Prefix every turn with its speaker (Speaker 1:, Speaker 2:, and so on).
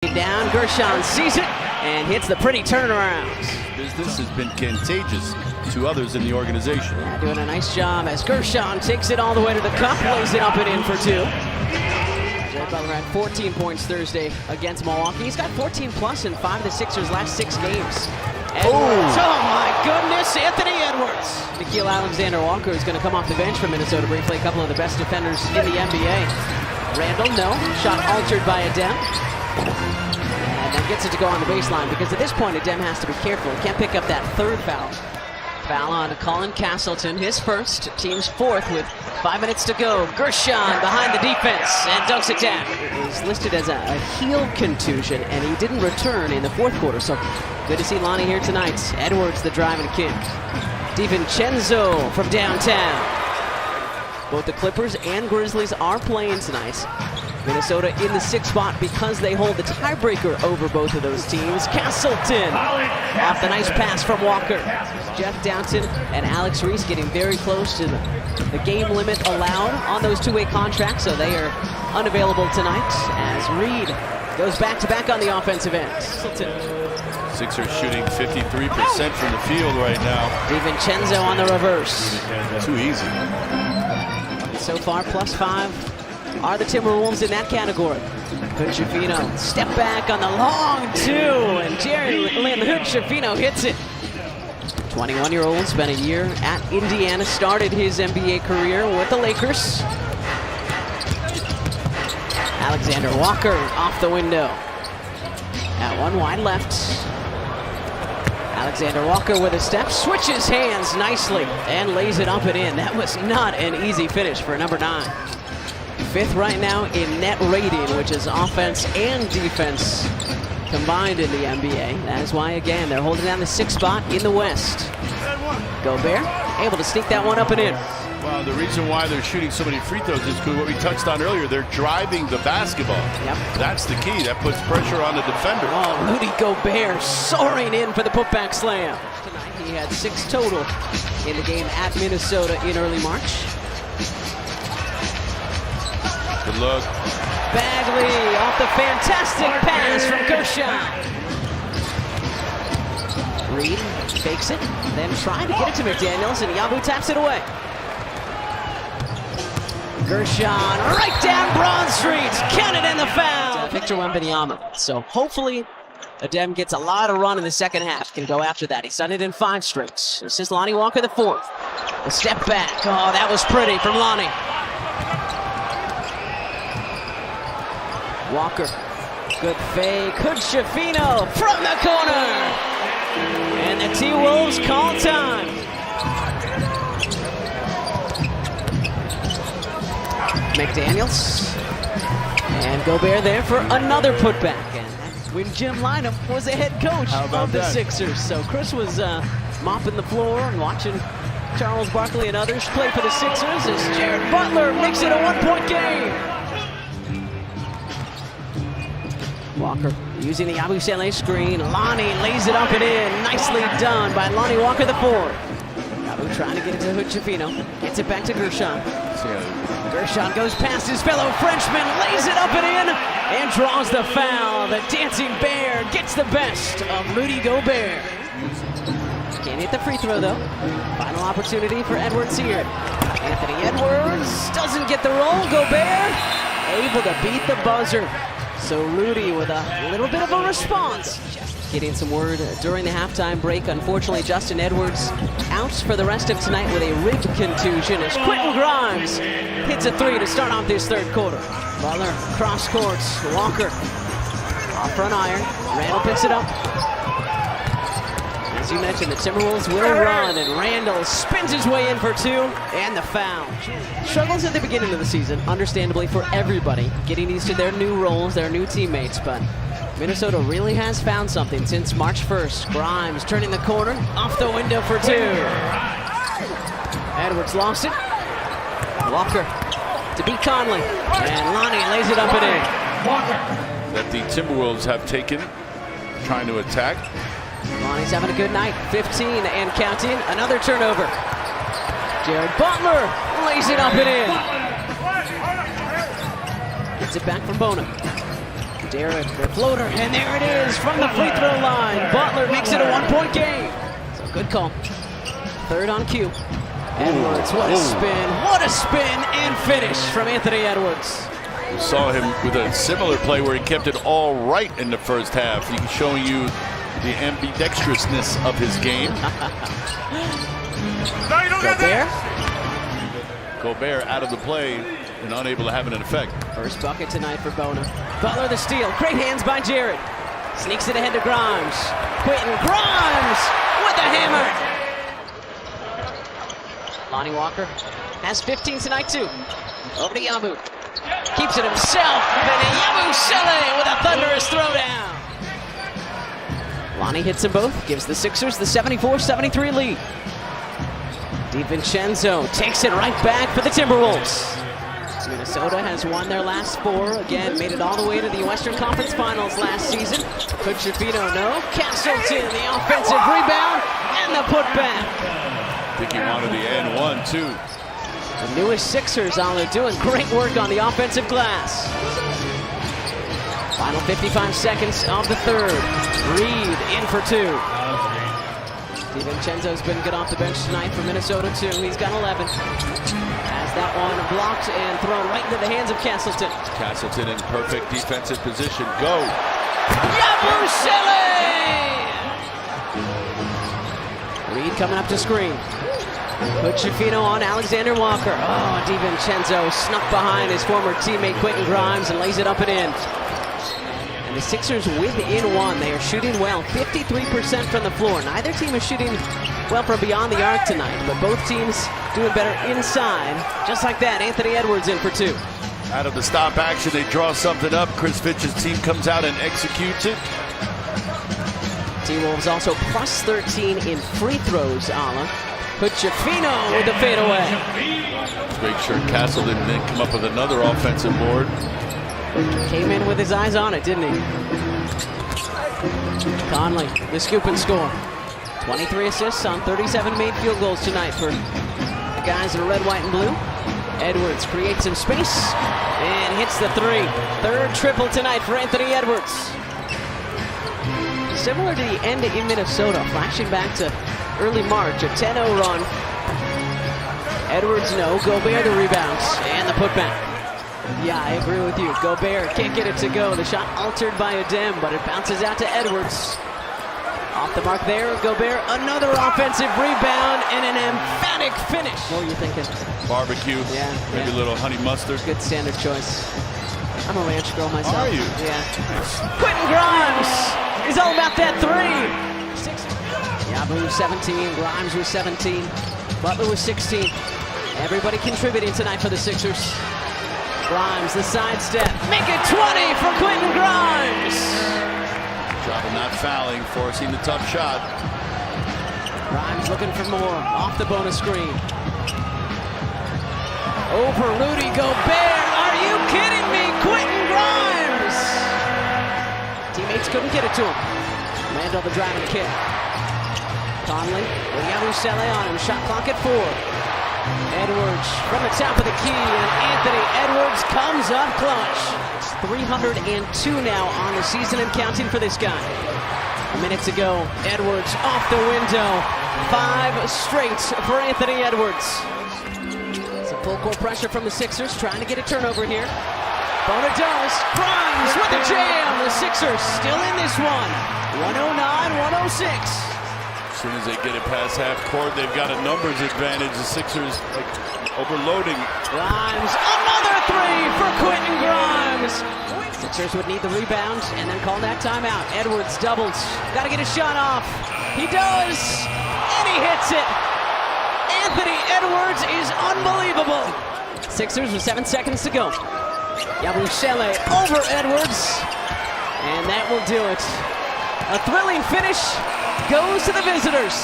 Speaker 1: Down, Gershon sees it and hits the pretty turnaround.
Speaker 2: Business has been contagious to others in the organization.
Speaker 1: Yeah, doing a nice job as Gershon takes it all the way to the cup, lays it up and in for two. Jared Butler had 14 points Thursday against Milwaukee. He's got 14 plus in 5 of the Sixers' last 6 games. Edwards, oh my goodness, Anthony Edwards. Nickeil Alexander-Walker is going to come off the bench for Minnesota briefly. A couple of the best defenders in the NBA. Randle, no, shot altered by Adem. And then gets it to go on the baseline because at this point Adem has to be careful. He can't pick up that third foul. Foul on Colin Castleton, his first, team's fourth with 5 minutes to go. Gershon behind the defense and dunks it down. It was listed as a heel contusion and he didn't return in the fourth quarter, so good to see Lonnie here tonight. Edwards the drive and kick. DiVincenzo from downtown. Both the Clippers and Grizzlies are playing tonight. Minnesota in the 6th spot because they hold the tiebreaker over both of those teams. Castleton off the nice pass from Walker. Jeff Downton and Alex Reese getting very close to the game limit allowed on those two-way contracts, so they are unavailable tonight as Reed goes back-to-back on the offensive end. Castleton.
Speaker 2: Sixers shooting 53% from the field right now.
Speaker 1: DiVincenzo on the reverse.
Speaker 2: Too easy.
Speaker 1: So far, +5 are the Timberwolves in that category. Hood-Schifino, step back on the long two, and Jerry Lynn Hood-Schifino hits it. 21-year-old, spent a year at Indiana, started his NBA career with the Lakers. Alexander Walker off the window. At one wide left. Alexander Walker with a step, switches hands nicely, and lays it up and in. That was not an easy finish for number 9. 5th right now in net rating, which is offense and defense combined in the NBA. That is why, again, they're holding down the 6th spot in the West. Gobert able to sneak that one up and in.
Speaker 2: Well, the reason why they're shooting so many free throws is because what we touched on earlier, they're driving the basketball.
Speaker 1: Yep.
Speaker 2: That's the key. That puts pressure on the defender.
Speaker 1: Oh, Rudy Gobert soaring in for the putback slam. Tonight he had 6 total in the game at Minnesota in early March.
Speaker 2: Good look.
Speaker 1: Bagley off the fantastic pass from Gershon. Reed fakes it, then trying to get it to McDaniels, and Yabu taps it away. Gershon right down Broad Street, counted in the foul. Victor Wembanyama. So hopefully Adem gets a lot of run in the second half, can go after that. He's done it in 5 straight. This is Lonnie Walker the 4th. A step back. Oh, that was pretty from Lonnie. Walker, good fake. Hood-Schifino from the corner. And the T-Wolves call time. McDaniels. And Gobert there for another putback. And that's when Jim Lynam was the head coach of the Sixers. So Chris was mopping the floor and watching Charles Barkley and others play for the Sixers as Jared Butler makes it a 1-point game. Walker using the Yabusele screen. Lonnie lays it up and in. Nicely done by Lonnie Walker the 4th. Yabu trying to get it to Hood-Schifino. Gets it back to Gershon. Gershon goes past his fellow Frenchman, lays it up and in, and draws the foul. The dancing bear gets the best of Rudy Gobert. Can't hit the free throw though. Final opportunity for Edwards here. Anthony Edwards doesn't get the roll. Gobert able to beat the buzzer. So Rudy with a little bit of a response. Getting some word during the halftime break. Unfortunately, Justin Edwards out for the rest of tonight with a rib contusion as Quentin Grimes hits a 3 to start off this 3rd quarter. Butler cross courts. Walker off front iron. Randle picks it up. As you mentioned, the Timberwolves will run, and Randle spins his way in for 2, and the foul. Struggles at the beginning of the season, understandably for everybody, getting used to their new roles, their new teammates, but Minnesota really has found something since March 1st. Grimes turning the corner, off the window for 2. Edwards lost it. Walker to beat Conley, and Lonnie lays it up and in.
Speaker 2: That the Timberwolves have taken, trying to attack.
Speaker 1: Lonnie's having a good night. 15 and counting. Another turnover. Jared Butler lays it up and in. Gets it back from Bona. Derek, the floater, and there it is from the free throw line. Butler makes it a 1-point game. So good call. Third on cue. Edwards, what a spin and finish from Anthony Edwards.
Speaker 2: We saw him with a similar play where he kept it all right in the first half. He's showing you the ambidextrousness of his game. Gobert out of the play and unable to have an effect.
Speaker 1: First bucket tonight for Bona. Butler the steal. Great hands by Jared. Sneaks it ahead to Grimes. Quentin Grimes with the hammer. Lonnie Walker has 15 tonight too. Over to Yabu. Keeps it himself. And Yabu Sele with a thunderous throwdown. Lonnie hits them both. Gives the Sixers the 74-73 lead. DiVincenzo takes it right back for the Timberwolves. Minnesota has won their last 4. Again, made it all the way to the Western Conference Finals last season. Could Shafino no? Castleton, the offensive rebound and the putback.
Speaker 2: I think he wanted the and one too.
Speaker 1: The newest Sixers on there doing great work on the offensive glass. Final 55 seconds of the third. Reed in for 2. DiVincenzo's been good off the bench tonight for Minnesota too. He's got 11. Has that one blocked and thrown right into the hands of Castleton.
Speaker 2: Castleton in perfect defensive position. Go.
Speaker 1: Yabusele! Reed coming up to screen. Put Shafino on Alexander Walker. Oh, DiVincenzo snuck behind his former teammate Quentin Grimes and lays it up and in. And the Sixers within 1. They are shooting well, 53% from the floor. Neither team is shooting well from beyond the arc tonight, but both teams doing better inside. Just like that, Anthony Edwards in for 2.
Speaker 2: Out of the stop action, they draw something up. Chris Fitch's team comes out and executes it.
Speaker 1: T-Wolves also plus 13 in free throws, Ala. Put Shafino with the fadeaway.
Speaker 2: Make sure Castleton didn't come up with another offensive board.
Speaker 1: Came in with his eyes on it, didn't he? Conley, the scoop and score. 23 assists on 37 made field goals tonight for the guys in red, white, and blue. Edwards creates some space and hits the 3. Third triple tonight for Anthony Edwards. Similar to the end in Minnesota, flashing back to early March, a 10-0 run. Edwards no, Gobert the rebounds and the putback. Yeah, I agree with you. Gobert can't get it to go. The shot altered by Adem, but it bounces out to Edwards. Off the mark there, Gobert, another offensive rebound and an emphatic finish. What were you thinking?
Speaker 2: Barbecue, maybe a little honey mustard.
Speaker 1: Good standard choice. I'm a ranch girl myself.
Speaker 2: Are you?
Speaker 1: Yeah. Quentin Grimes is all about that 3. Yabu 17, Grimes was 17, Butler was 16. Everybody contributing tonight for the Sixers. Grimes, the sidestep. Make it 20 for Quentin Grimes.
Speaker 2: Job of not fouling, forcing the tough shot.
Speaker 1: Grimes looking for more. Off the bonus screen. Over Rudy Gobert. Are you kidding me? Quentin Grimes. Teammates couldn't get it to him. Randle the driving kick. Conley with Yabusele on him. Shot clock at 4. Edwards from the top of the key, and Anthony Edwards comes up clutch. It's 302 now on the season and counting for this guy. A minute to go. Edwards off the window. 5 straight for Anthony Edwards. Some full court pressure from the Sixers, trying to get a turnover here. Bona does. Grimes with the jam. The Sixers still in this one. 109-106.
Speaker 2: As soon as they get it past half court, they've got a numbers advantage. The Sixers overloading.
Speaker 1: Grimes, another 3 for Quentin Grimes. Sixers would need the rebound and then call that timeout. Edwards doubles. Got to get a shot off. He does, and he hits it. Anthony Edwards is unbelievable. Sixers with 7 seconds to go. Yabusele over Edwards, and that will do it. A thrilling finish goes to the visitors.